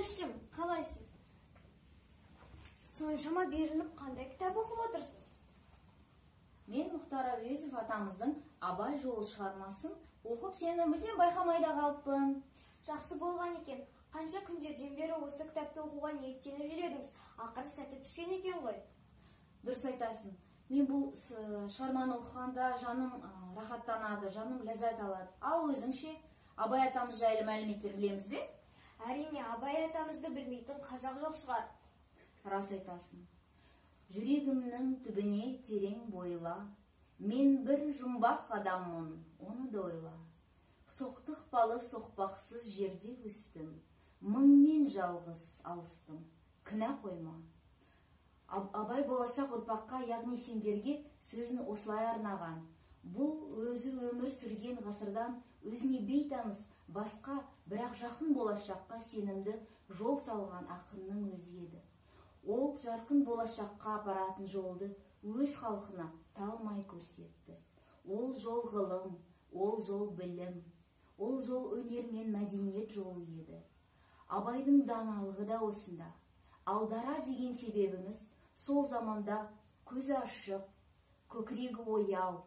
Анашым, қалайсың? Соншама беріліп қандай кітап оқып отырсыз? Мен Мұхтар Әуезов атамыздың Абай жолы шығармасын оқып, сені мүлдем байқамайда қалыппын. Жақсы болған екен. Қанша күндерден бері осы кітапты оқуға ниеттеніп жүредіңіз. Ақыры сәті түскен екен ғой. Дұрыс айтасың. Мен бұл шығарманы оқығанда жаным рахаттанады, жаным ләззат алады. Ал өзіңше Абай атамыз жайлы мәліметтер білеміз бе? Әрине, Абай атамызды білмейтін қазақ жоқ шығар. Рас айтасың. Жүрегімнің түбіне терең бойла, мен бір жұмбақ адаммын, оны да ойла. Соқтықпалы соқпақсыз жерде өстім, мыңмен жалғыз алыстым, кінә қойма. Абай болашақ ұрпаққа, яғни сендерге сөзін осылай арнаған. Бұл өзі өмір сүрген ғасырдан өзіне бейтаныс басқа, бірақ жақын болашаққа сенімді жол салған ақынның өзі еді. Ол жарқын болашаққа апаратын жолды өз халқына талмай көрсетті. Ол жол ғылым, ол жол білім, ол жол өнер мен мәдениет жолы еді. Абайдың даналығы да осында. Алдара деген себебіміз сол заманда көзі ашық, көкірегі ояу,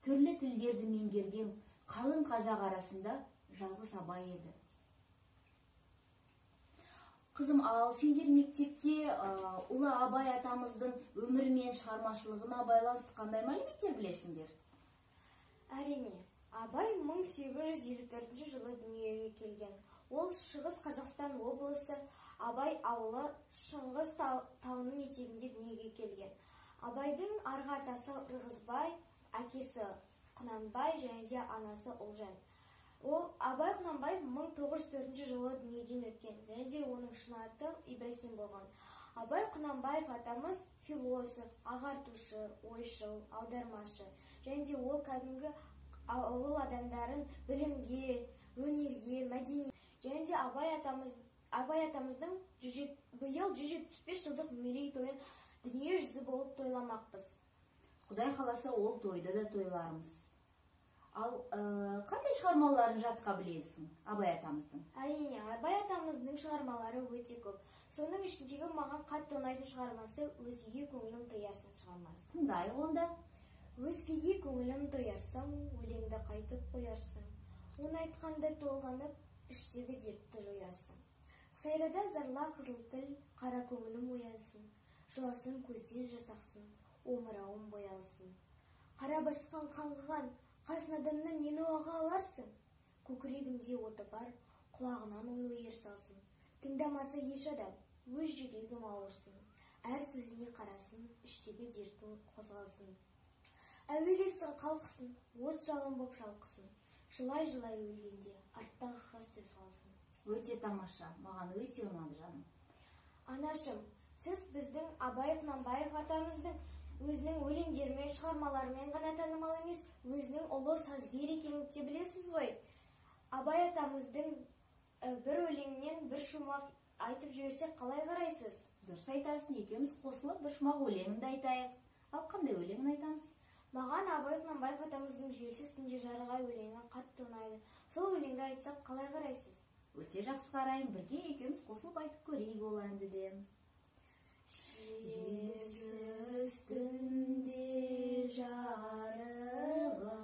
түрлі тілдерді меңгерген қалың қазақ арасында жалғыз Абай еді. Қызым, ал сендер мектепте ұлы Абай атамыздың өмірі мен шығармашылығына байланысты қандай мәліметтер білесіңдер? Әрине, Абай 1854 жылы дүниеге келген. Ол Шығыс Қазақстан облысы Абай ауылы Шыңғыс тауының етегінде дүниеге келген. Абайдың арғы атасы Ырғызбай, әкесі Құнанбай және де анасы Ұлжан. Ол Абай Құнанбаев 1904 жылы дүниеден өткен, және де оның шын аты Ибрахим болған. Абай Құнанбаев атамыз философ, ағартушы, ойшыл, аудармашы, және де ол кәдімгі ауыл адамдарын білімге, өнерге, мәдениет, және де Абай атамыздың биыл 175 жылдық мерейтойын дүние жүзі болып тойламақпыз. Құдай қаласа ол тойды да тойлармыз. Ал қандай шығармаларын жатқа білесің Абай атамыздың? Әрине, Абай атамыздың шығармалары өте көп. Соның ішіндегі маған қатты ұнайтын шығармасы «Өзгеге көңілім тоярсың» шығармасы. Қандай онда? Өзгеге көңілім тоярсың, өлеңді қайтып қоярсың. Оны айтқанда толғанып, іштегі дертті жоярсың. Сайрада зарла қызыл тіл, қара көңілім оянсын. Жыласын көзден жасақсын, омырауым боялсын. Қара басқан қаңғыған, қасынаданнан нені оға аларсың? Көкірегінде оты бар, құлағынан ойлы ер салсын. Тыңдамаса еш адам, өз жүрегім ауырсын. Әр сөзіне қарасын, іштегі дертің қозғалсын. Әуелесің қалқысын, от жалын боп шалқысын. Жылай-жылай өлгенде, арттағыға сөз қалсын. Өте тамаша, маған өте ұнады жаным. Анашым, сіз біздің Абай Құнанбаев атамыздың өзінің өлеңдерімен, шығармаларымен ғана танымал емес, өзінің ұлы сазгер екенін де білесіз ғой. Абай атамыздың бір өлеңінен бір шумақ айтып жіберсек қалай қарайсыз? Дұрыс айтасың, екеуміз қосылып бір шумақ өлеңді айтайық. Ал қандай өлеңін айтамыз? Маған Абай Құнанбаев атамыздың «Желсіз түнде жарығы» өлеңі қатты ұнайды. Сол өлеңді айтсақ қалай қарайсыз? Өте жақсы қараймын, бірге екеуміз қосылып айтып көрейік ол әнді де. Желсіз түнде жарығы